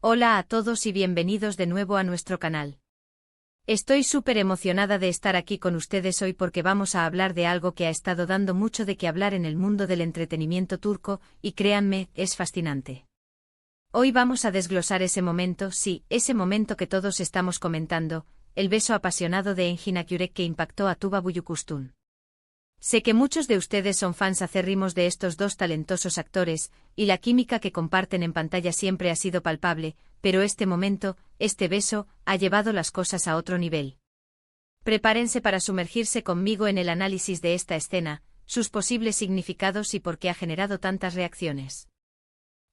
Hola a todos y bienvenidos de nuevo a nuestro canal. Estoy súper emocionada de estar aquí con ustedes hoy porque vamos a hablar de algo que ha estado dando mucho de qué hablar en el mundo del entretenimiento turco, y créanme, es fascinante. Hoy vamos a desglosar ese momento, sí, ese momento que todos estamos comentando, el beso apasionado de Engin Akyurek que impactó a Tuba Büyüküstün. Sé que muchos de ustedes son fans acérrimos de estos dos talentosos actores, y la química que comparten en pantalla siempre ha sido palpable, pero este momento, este beso, ha llevado las cosas a otro nivel. Prepárense para sumergirse conmigo en el análisis de esta escena, sus posibles significados y por qué ha generado tantas reacciones.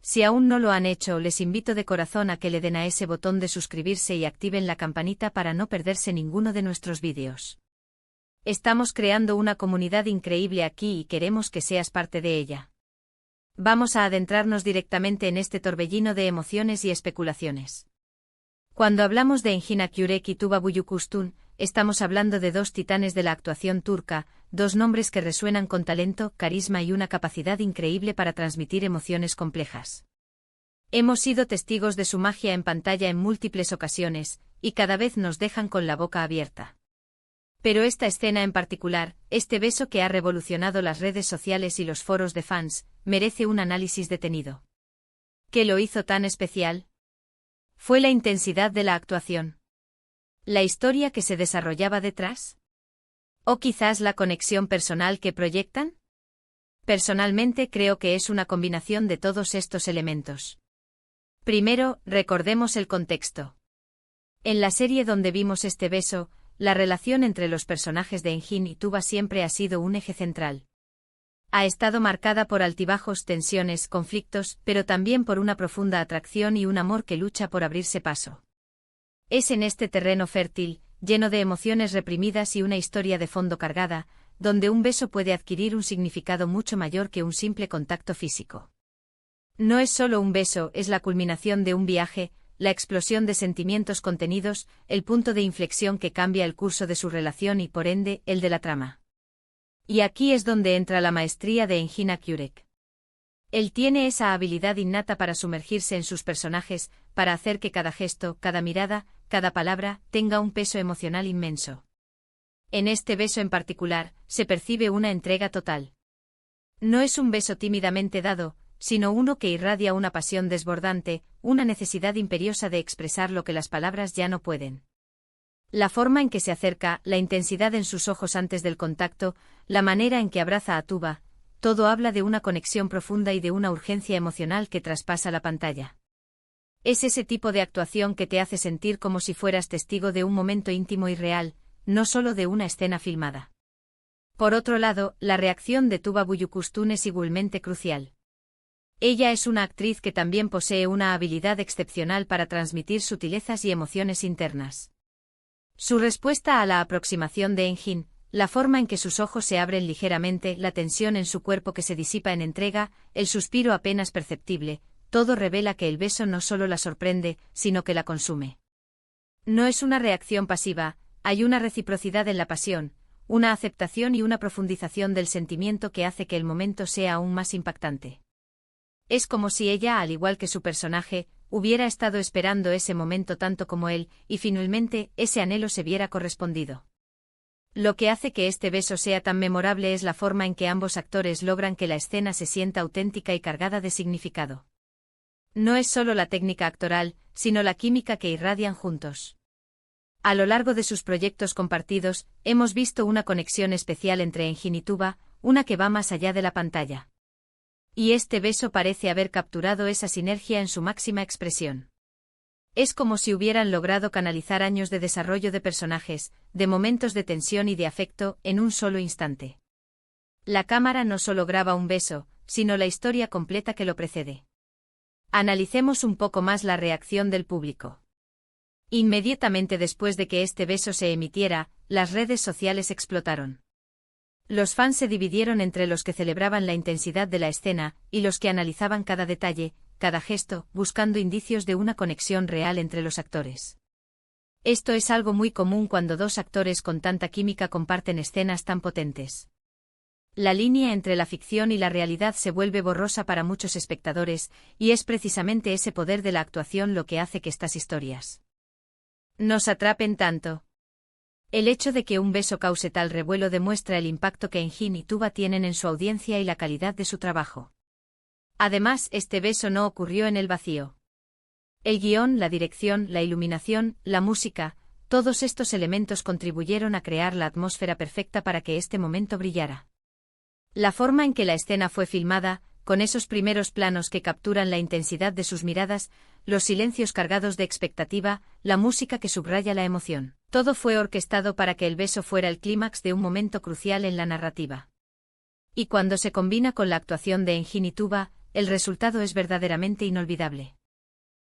Si aún no lo han hecho, les invito de corazón a que le den a ese botón de suscribirse y activen la campanita para no perderse ninguno de nuestros vídeos. Estamos creando una comunidad increíble aquí y queremos que seas parte de ella. Vamos a adentrarnos directamente en este torbellino de emociones y especulaciones. Cuando hablamos de Engin Akyurek y Tuba Büyüküstün, estamos hablando de dos titanes de la actuación turca, dos nombres que resuenan con talento, carisma y una capacidad increíble para transmitir emociones complejas. Hemos sido testigos de su magia en pantalla en múltiples ocasiones, y cada vez nos dejan con la boca abierta. Pero esta escena en particular, este beso que ha revolucionado las redes sociales y los foros de fans, merece un análisis detenido. ¿Qué lo hizo tan especial? ¿Fue la intensidad de la actuación? ¿La historia que se desarrollaba detrás? ¿O quizás la conexión personal que proyectan? Personalmente creo que es una combinación de todos estos elementos. Primero, recordemos el contexto. En la serie donde vimos este beso, la relación entre los personajes de Engin y Tuba siempre ha sido un eje central. Ha estado marcada por altibajos, tensiones, conflictos, pero también por una profunda atracción y un amor que lucha por abrirse paso. Es en este terreno fértil, lleno de emociones reprimidas y una historia de fondo cargada, donde un beso puede adquirir un significado mucho mayor que un simple contacto físico. No es solo un beso, es la culminación de un viaje, la explosión de sentimientos contenidos, el punto de inflexión que cambia el curso de su relación y por ende, el de la trama. Y aquí es donde entra la maestría de Engin Akyurek. Él tiene esa habilidad innata para sumergirse en sus personajes, para hacer que cada gesto, cada mirada, cada palabra, tenga un peso emocional inmenso. En este beso en particular, se percibe una entrega total. No es un beso tímidamente dado, sino uno que irradia una pasión desbordante, una necesidad imperiosa de expresar lo que las palabras ya no pueden. La forma en que se acerca, la intensidad en sus ojos antes del contacto, la manera en que abraza a Tuba, todo habla de una conexión profunda y de una urgencia emocional que traspasa la pantalla. Es ese tipo de actuación que te hace sentir como si fueras testigo de un momento íntimo y real, no solo de una escena filmada. Por otro lado, la reacción de Tuba Büyüküstün es igualmente crucial. Ella es una actriz que también posee una habilidad excepcional para transmitir sutilezas y emociones internas. Su respuesta a la aproximación de Engin, la forma en que sus ojos se abren ligeramente, la tensión en su cuerpo que se disipa en entrega, el suspiro apenas perceptible, todo revela que el beso no solo la sorprende, sino que la consume. No es una reacción pasiva, hay una reciprocidad en la pasión, una aceptación y una profundización del sentimiento que hace que el momento sea aún más impactante. Es como si ella, al igual que su personaje, hubiera estado esperando ese momento tanto como él, y finalmente, ese anhelo se viera correspondido. Lo que hace que este beso sea tan memorable es la forma en que ambos actores logran que la escena se sienta auténtica y cargada de significado. No es solo la técnica actoral, sino la química que irradian juntos. A lo largo de sus proyectos compartidos, hemos visto una conexión especial entre Engin y Tuba, una que va más allá de la pantalla. Y este beso parece haber capturado esa sinergia en su máxima expresión. Es como si hubieran logrado canalizar años de desarrollo de personajes, de momentos de tensión y de afecto, en un solo instante. La cámara no solo graba un beso, sino la historia completa que lo precede. Analicemos un poco más la reacción del público. Inmediatamente después de que este beso se emitiera, las redes sociales explotaron. Los fans se dividieron entre los que celebraban la intensidad de la escena, y los que analizaban cada detalle, cada gesto, buscando indicios de una conexión real entre los actores. Esto es algo muy común cuando dos actores con tanta química comparten escenas tan potentes. La línea entre la ficción y la realidad se vuelve borrosa para muchos espectadores, y es precisamente ese poder de la actuación lo que hace que estas historias nos atrapen tanto. El hecho de que un beso cause tal revuelo demuestra el impacto que Engin y Tuba tienen en su audiencia y la calidad de su trabajo. Además, este beso no ocurrió en el vacío. El guión, la dirección, la iluminación, la música, todos estos elementos contribuyeron a crear la atmósfera perfecta para que este momento brillara. La forma en que la escena fue filmada, con esos primeros planos que capturan la intensidad de sus miradas, los silencios cargados de expectativa, la música que subraya la emoción, todo fue orquestado para que el beso fuera el clímax de un momento crucial en la narrativa. Y cuando se combina con la actuación de Engin y Tuba, el resultado es verdaderamente inolvidable.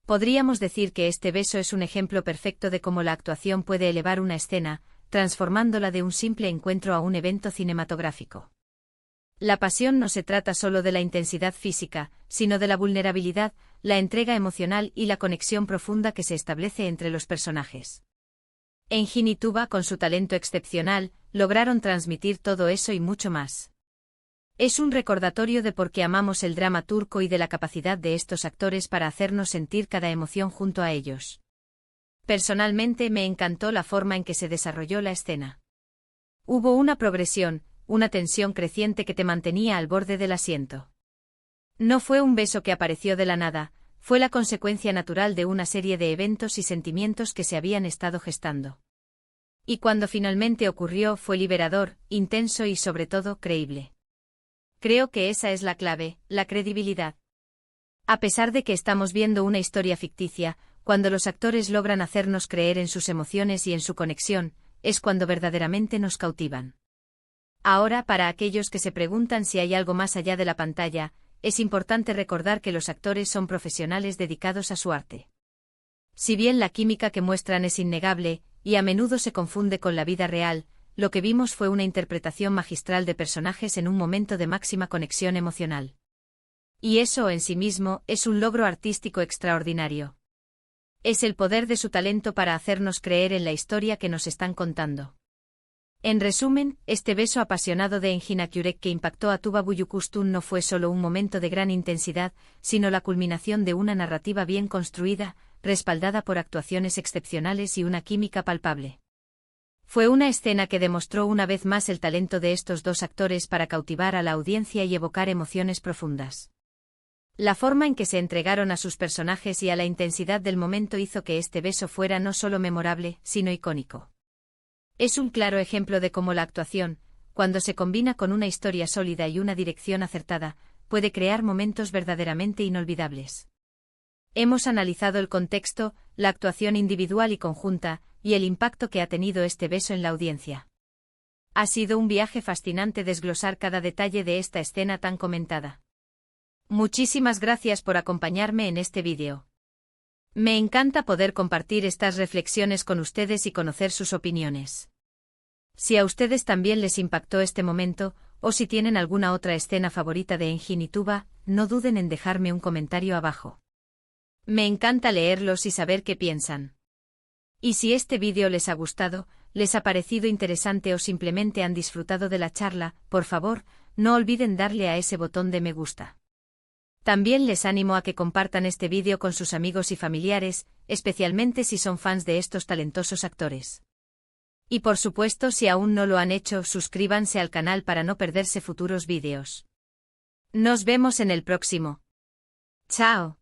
Podríamos decir que este beso es un ejemplo perfecto de cómo la actuación puede elevar una escena, transformándola de un simple encuentro a un evento cinematográfico. La pasión no se trata solo de la intensidad física, sino de la vulnerabilidad, la entrega emocional y la conexión profunda que se establece entre los personajes. Engin y Tuba, con su talento excepcional, lograron transmitir todo eso y mucho más. Es un recordatorio de por qué amamos el drama turco y de la capacidad de estos actores para hacernos sentir cada emoción junto a ellos. Personalmente me encantó la forma en que se desarrolló la escena. Hubo una progresión, una tensión creciente que te mantenía al borde del asiento. No fue un beso que apareció de la nada, fue la consecuencia natural de una serie de eventos y sentimientos que se habían estado gestando. Y cuando finalmente ocurrió fue liberador, intenso y sobre todo creíble. Creo que esa es la clave, la credibilidad. A pesar de que estamos viendo una historia ficticia, cuando los actores logran hacernos creer en sus emociones y en su conexión, es cuando verdaderamente nos cautivan. Ahora, para aquellos que se preguntan si hay algo más allá de la pantalla, es importante recordar que los actores son profesionales dedicados a su arte. Si bien la química que muestran es innegable, y a menudo se confunde con la vida real, lo que vimos fue una interpretación magistral de personajes en un momento de máxima conexión emocional. Y eso en sí mismo es un logro artístico extraordinario. Es el poder de su talento para hacernos creer en la historia que nos están contando. En resumen, este beso apasionado de Engin Akyurek que impactó a Tuba Büyüküstün no fue solo un momento de gran intensidad, sino la culminación de una narrativa bien construida, respaldada por actuaciones excepcionales y una química palpable. Fue una escena que demostró una vez más el talento de estos dos actores para cautivar a la audiencia y evocar emociones profundas. La forma en que se entregaron a sus personajes y a la intensidad del momento hizo que este beso fuera no solo memorable, sino icónico. Es un claro ejemplo de cómo la actuación, cuando se combina con una historia sólida y una dirección acertada, puede crear momentos verdaderamente inolvidables. Hemos analizado el contexto, la actuación individual y conjunta, y el impacto que ha tenido este beso en la audiencia. Ha sido un viaje fascinante desglosar cada detalle de esta escena tan comentada. Muchísimas gracias por acompañarme en este vídeo. Me encanta poder compartir estas reflexiones con ustedes y conocer sus opiniones. Si a ustedes también les impactó este momento, o si tienen alguna otra escena favorita de Engin y Tuba, no duden en dejarme un comentario abajo. Me encanta leerlos y saber qué piensan. Y si este vídeo les ha gustado, les ha parecido interesante o simplemente han disfrutado de la charla, por favor, no olviden darle a ese botón de me gusta. También les animo a que compartan este vídeo con sus amigos y familiares, especialmente si son fans de estos talentosos actores. Y por supuesto, si aún no lo han hecho, suscríbanse al canal para no perderse futuros vídeos. Nos vemos en el próximo. ¡Chao!